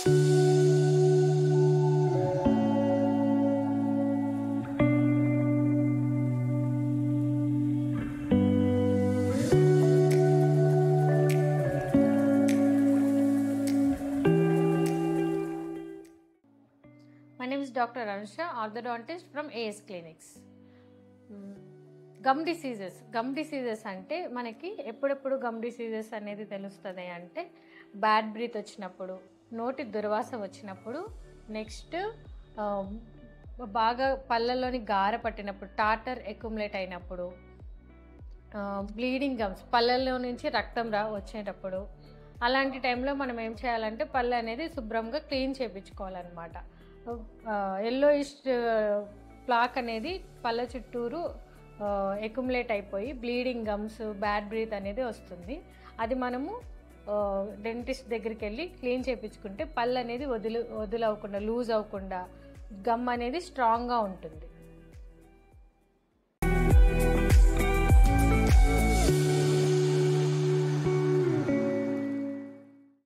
My name is Dr. Anusha, orthodontist from AS Clinics. Gum diseases అంటే మనకి ఎప్పుడెప్పుడు gum diseases అనేది తెలుస్తుంది అంటే బ్యాడ్ బ్రీత్ వచ్చినప్పుడు, నోటి దుర్వాస వచ్చినప్పుడు, నెక్స్ట్ బాగా పళ్ళల్లోని గార పట్టినప్పుడు, టాటర్ ఎక్యుములేట్ అయినప్పుడు, బ్లీడింగ్ గమ్స్ పళ్ళల్లో నుంచి రక్తం వచ్చేటప్పుడు, అలాంటి టైంలో మనం ఏం చేయాలంటే పళ్ళు అనేది శుభ్రంగా క్లీన్ చేయించుకోవాలన్నమాట. ఎల్లోయిష్ ప్లాక్ అనేది పళ్ళ చుట్టూరు ఎక్యుములేట్ అయిపోయి బ్లీడింగ్ గమ్స్, బ్యాడ్ బ్రీత్ అనేది వస్తుంది. అది మనము డెంటిస్ట్ దగ్గరికి వెళ్ళి క్లీన్ చేయించుకుంటే పళ్ళు అనేది వదిలవకుండా, లూజ్ అవ్వకుండా, గమ్ అనేది స్ట్రాంగ్గా ఉంటుంది.